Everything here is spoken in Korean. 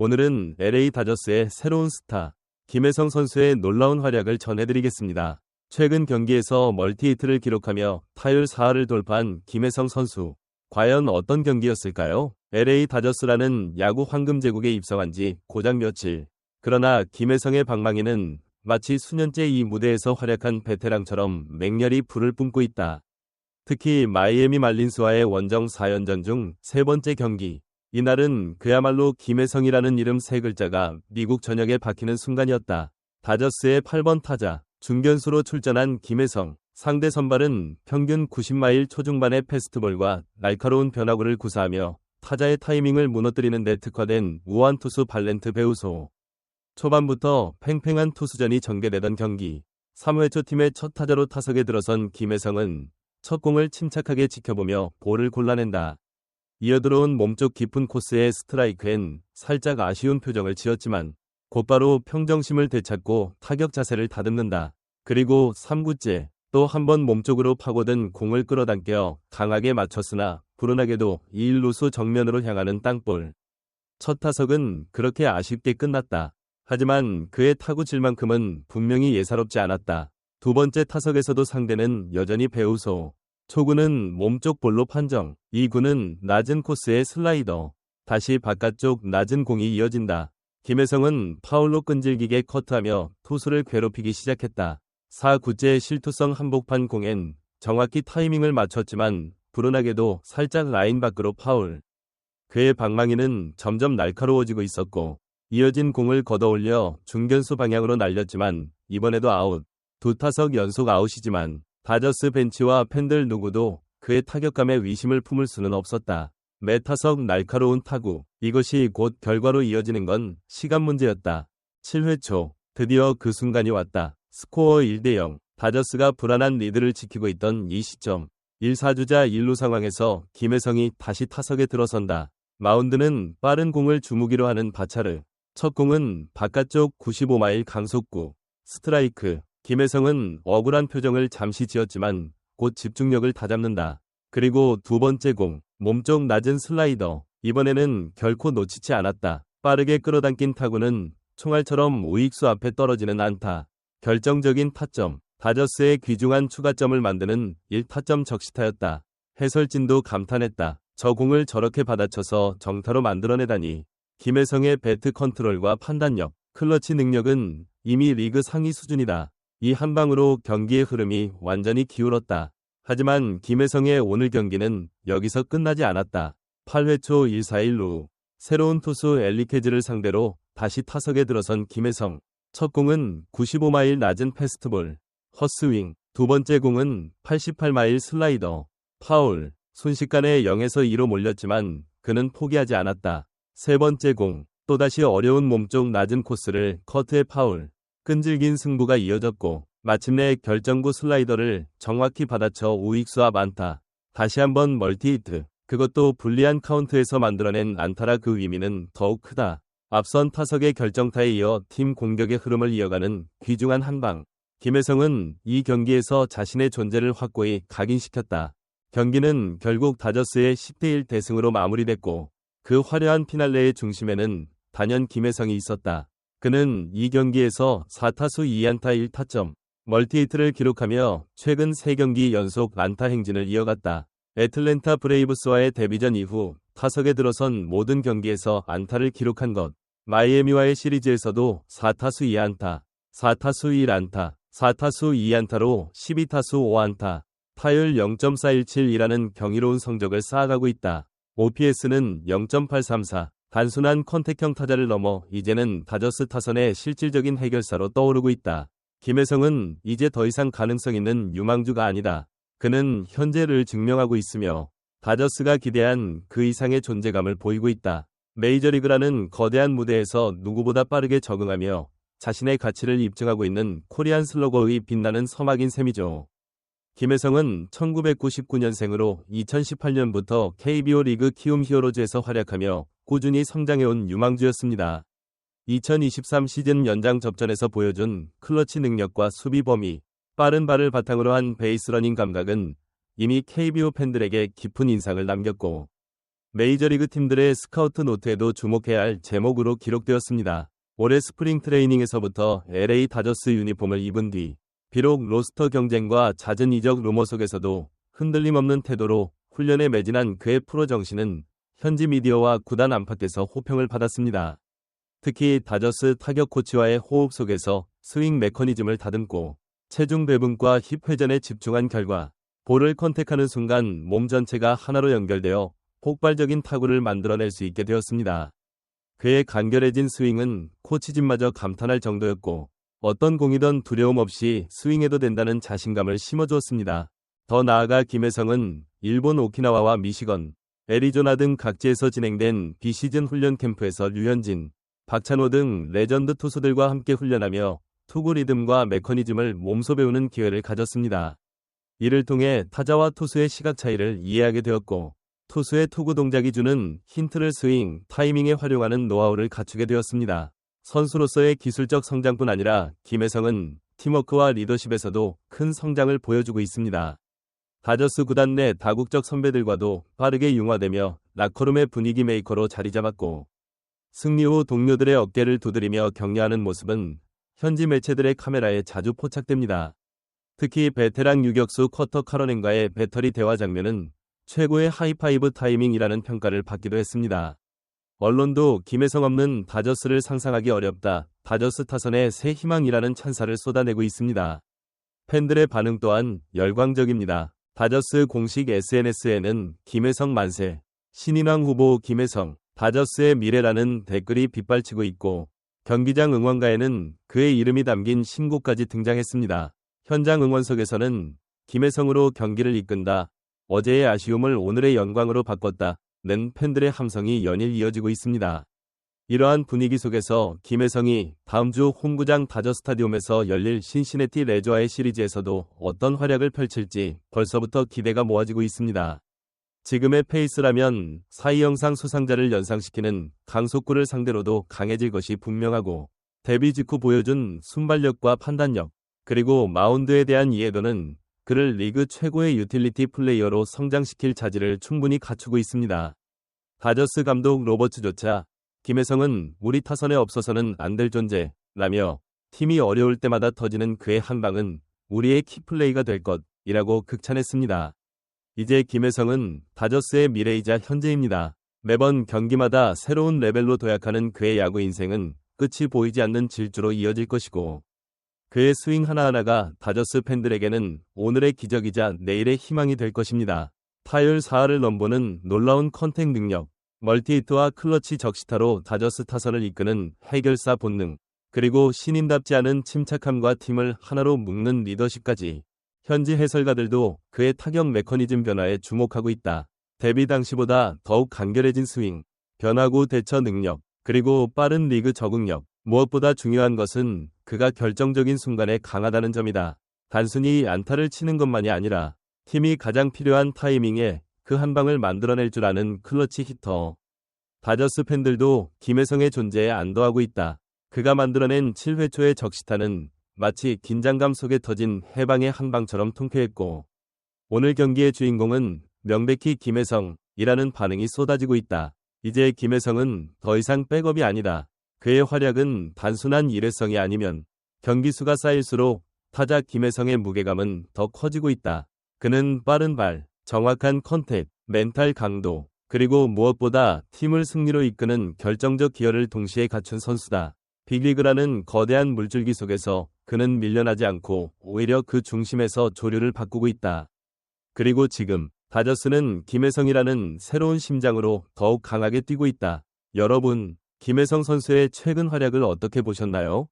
오늘은 LA 다저스의 새로운 스타, 김혜성 선수의 놀라운 활약을 전해드리겠습니다. 최근 경기에서 멀티히트를 기록하며 타율 4할을 돌파한 김혜성 선수. 과연 어떤 경기였을까요? LA 다저스라는 야구 황금제국에 입성한 지 고작 며칠. 그러나 김혜성의 방망이는 마치 수년째 이 무대에서 활약한 베테랑처럼 맹렬히 불을 뿜고 있다. 특히 마이애미 말린스와의 원정 4연전 중 세 번째 경기. 이날은 그야말로 김혜성이라는 이름 세 글자가 미국 전역에 박히는 순간이었다. 다저스의 8번 타자, 중견수로 출전한 김혜성. 상대 선발은 평균 90마일 초중반의 패스트볼과 날카로운 변화구를 구사하며 타자의 타이밍을 무너뜨리는 데 특화된 우완 투수 발렌트 베우소. 초반부터 팽팽한 투수전이 전개되던 경기. 3회 초 팀의 첫 타자로 타석에 들어선 김혜성은 첫 공을 침착하게 지켜보며 볼을 골라낸다. 이어들어온 몸쪽 깊은 코스의 스트라이크엔 살짝 아쉬운 표정을 지었지만 곧바로 평정심을 되찾고 타격 자세를 다듬는다. 그리고 3구째 또 한 번 몸쪽으로 파고든 공을 끌어당겨 강하게 맞췄으나 불운하게도 2루수 정면으로 향하는 땅볼. 첫 타석은 그렇게 아쉽게 끝났다. 하지만 그의 타구질만큼은 분명히 예사롭지 않았다. 두 번째 타석에서도 상대는 여전히 베우소. 초구는 몸쪽 볼로 판정, 2구는 낮은 코스의 슬라이더, 다시 바깥쪽 낮은 공이 이어진다. 김혜성은 파울로 끈질기게 커트하며 투수를 괴롭히기 시작했다. 4구째 실투성 한복판 공엔 정확히 타이밍을 맞췄지만 불운하게도 살짝 라인 밖으로 파울. 그의 방망이는 점점 날카로워지고 있었고 이어진 공을 걷어올려 중견수 방향으로 날렸지만 이번에도 아웃. 두 타석 연속 아웃이지만 다저스 벤치와 팬들 누구도 그의 타격감에 의심을 품을 수는 없었다. 매 타석 날카로운 타구. 이것이 곧 결과로 이어지는 건 시간 문제였다. 7회 초 드디어 그 순간이 왔다. 스코어 1대0. 다저스가 불안한 리드를 지키고 있던 이 시점. 1사주자 1루 상황에서 김혜성이 다시 타석에 들어선다. 마운드는 빠른 공을 주무기로 하는 바차르. 첫 공은 바깥쪽 95마일 강속구. 스트라이크. 김혜성은 억울한 표정을 잠시 지었지만 곧 집중력을 다잡는다. 그리고 두 번째 공, 몸쪽 낮은 슬라이더. 이번에는 결코 놓치지 않았다. 빠르게 끌어당긴 타구는 총알처럼 우익수 앞에 떨어지는 안타. 결정적인 타점. 다저스의 귀중한 추가점을 만드는 1타점 적시타였다. 해설진도 감탄했다. 저 공을 저렇게 받아쳐서 정타로 만들어내다니. 김혜성의 배트 컨트롤과 판단력, 클러치 능력은 이미 리그 상위 수준이다. 이 한 방으로 경기의 흐름이 완전히 기울었다. 하지만 김혜성의 오늘 경기는 여기서 끝나지 않았다. 8회 초 1-4-1루 새로운 투수 엘리케즈를 상대로 다시 타석에 들어선 김혜성. 첫 공은 95마일 낮은 패스트볼, 헛스윙. 두 번째 공은 88마일 슬라이더, 파울. 순식간에 0에서 2로 몰렸지만 그는 포기하지 않았다. 세 번째 공, 또다시 어려운 몸쪽 낮은 코스를 커트에 파울. 끈질긴 승부가 이어졌고 마침내 결정구 슬라이더를 정확히 받아쳐 우익수 앞 안타. 다시 한번 멀티히트. 그것도 불리한 카운트에서 만들어낸 안타라 그 의미는 더욱 크다. 앞선 타석의 결정타에 이어 팀 공격의 흐름을 이어가는 귀중한 한방. 김혜성은 이 경기에서 자신의 존재를 확고히 각인시켰다. 경기는 결국 다저스의 10대1 대승으로 마무리됐고 그 화려한 피날레의 중심에는 단연 김혜성이 있었다. 그는 이 경기에서 4타수 2안타 1타점, 멀티히트를 기록하며 최근 3경기 연속 안타 행진을 이어갔다. 애틀랜타 브레이브스와의 데뷔전 이후 타석에 들어선 모든 경기에서 안타를 기록한 것. 마이애미와의 시리즈에서도 4타수 2안타, 4타수 1안타, 4타수 2안타로 12타수 5안타, 타율 0.417이라는 경이로운 성적을 쌓아가고 있다. OPS는 0.834. 단순한 컨택형 타자를 넘어 이제는 다저스 타선의 실질적인 해결사로 떠오르고 있다. 김혜성은 이제 더 이상 가능성 있는 유망주가 아니다. 그는 현재를 증명하고 있으며 다저스가 기대한 그 이상의 존재감을 보이고 있다. 메이저리그라는 거대한 무대에서 누구보다 빠르게 적응하며 자신의 가치를 입증하고 있는 코리안 슬러거의 빛나는 서막인 셈이죠. 김혜성은 1999년생으로 2018년부터 KBO 리그 키움 히어로즈에서 활약하며 꾸준히 성장해온 유망주였습니다. 2023 시즌 연장 접전에서 보여준 클러치 능력과 수비 범위, 빠른 발을 바탕으로 한 베이스러닝 감각은 이미 KBO 팬들에게 깊은 인상을 남겼고 메이저리그 팀들의 스카우트 노트에도 주목해야 할 제목으로 기록되었습니다. 올해 스프링 트레이닝에서부터 LA 다저스 유니폼을 입은 뒤 비록 로스터 경쟁과 잦은 이적 루머 속에서도 흔들림 없는 태도로 훈련에 매진한 그의 프로 정신은 현지 미디어와 구단 안팎에서 호평을 받았습니다. 특히 다저스 타격 코치와의 호흡 속에서 스윙 메커니즘을 다듬고 체중 배분과 힙 회전에 집중한 결과 볼을 컨택하는 순간 몸 전체가 하나로 연결되어 폭발적인 타구를 만들어낼 수 있게 되었습니다. 그의 간결해진 스윙은 코치진마저 감탄할 정도였고 어떤 공이든 두려움 없이 스윙해도 된다는 자신감을 심어주었습니다. 더 나아가 김혜성은 일본 오키나와와 미시건, 애리조나 등 각지에서 진행된 비시즌 훈련 캠프에서 류현진, 박찬호 등 레전드 투수들과 함께 훈련하며 투구 리듬과 메커니즘을 몸소 배우는 기회를 가졌습니다. 이를 통해 타자와 투수의 시각 차이를 이해하게 되었고 투수의 투구 동작이 주는 힌트를 스윙, 타이밍에 활용하는 노하우를 갖추게 되었습니다. 선수로서의 기술적 성장뿐 아니라 김혜성은 팀워크와 리더십에서도 큰 성장을 보여주고 있습니다. 다저스 구단 내 다국적 선배들과도 빠르게 융화되며 라커룸의 분위기 메이커로 자리 잡았고 승리 후 동료들의 어깨를 두드리며 격려하는 모습은 현지 매체들의 카메라에 자주 포착됩니다. 특히 베테랑 유격수 커터 카로넨과의 배터리 대화 장면은 최고의 하이파이브 타이밍이라는 평가를 받기도 했습니다. 언론도 김혜성 없는 다저스를 상상하기 어렵다. 다저스 타선의 새 희망이라는 찬사를 쏟아내고 있습니다. 팬들의 반응 또한 열광적입니다. 다저스 공식 SNS에는 김혜성 만세, 신인왕 후보 김혜성, 다저스의 미래라는 댓글이 빗발치고 있고 경기장 응원가에는 그의 이름이 담긴 신곡까지 등장했습니다. 현장 응원석에서는 김혜성으로 경기를 이끈다. 어제의 아쉬움을 오늘의 영광으로 바꿨다. 는 팬들의 함성이 연일 이어지고 있습니다. 이러한 분위기 속에서 김혜성이 다음 주 홈구장 다저 스타디움에서 열릴 신시내티 레저와의 시리즈에서도 어떤 활약을 펼칠지 벌써부터 기대가 모아지고 있습니다. 지금의 페이스라면 4위 영상 수상자를 연상시키는 강속구를 상대로도 강해질 것이 분명하고 데뷔 직후 보여준 순발력과 판단력 그리고 마운드에 대한 이해도는 그를 리그 최고의 유틸리티 플레이어로 성장시킬 자질을 충분히 갖추고 있습니다. 다저스 감독 로버츠조차 김혜성은 우리 타선에 없어서는 안 될 존재라며 팀이 어려울 때마다 터지는 그의 한방은 우리의 키플레이가 될 것이라고 극찬했습니다. 이제 김혜성은 다저스의 미래이자 현재입니다. 매번 경기마다 새로운 레벨로 도약하는 그의 야구 인생은 끝이 보이지 않는 질주로 이어질 것이고 그의 스윙 하나하나가 다저스 팬들에게는 오늘의 기적이자 내일의 희망이 될 것입니다. 타율 4할을 넘보는 놀라운 컨택 능력, 멀티히트와 클러치 적시타로 다저스 타선을 이끄는 해결사 본능, 그리고 신인답지 않은 침착함과 팀을 하나로 묶는 리더십까지 현지 해설가들도 그의 타격 메커니즘 변화에 주목하고 있다. 데뷔 당시보다 더욱 간결해진 스윙, 변화구 대처 능력, 그리고 빠른 리그 적응력, 무엇보다 중요한 것은 그가 결정적인 순간에 강하다는 점이다. 단순히 안타를 치는 것만이 아니라 팀이 가장 필요한 타이밍에 그 한 방을 만들어낼 줄 아는 클러치 히터. 다저스 팬들도 김혜성의 존재에 안도하고 있다. 그가 만들어낸 7회 초의 적시타는 마치 긴장감 속에 터진 해방의 한 방처럼 통쾌했고 오늘 경기의 주인공은 명백히 김혜성이라는 반응이 쏟아지고 있다. 이제 김혜성은 더 이상 백업이 아니다. 그의 활약은 단순한 일회성이 아니면 경기 수가 쌓일수록 타자 김혜성의 무게감은 더 커지고 있다. 그는 빠른 발, 정확한 컨택, 멘탈 강도, 그리고 무엇보다 팀을 승리로 이끄는 결정적 기여를 동시에 갖춘 선수다. 빅리그라는 거대한 물줄기 속에서 그는 밀려나지 않고 오히려 그 중심에서 조류를 바꾸고 있다. 그리고 지금 다저스는 김혜성이라는 새로운 심장으로 더욱 강하게 뛰고 있다. 여러분, 김혜성 선수의 최근 활약을 어떻게 보셨나요?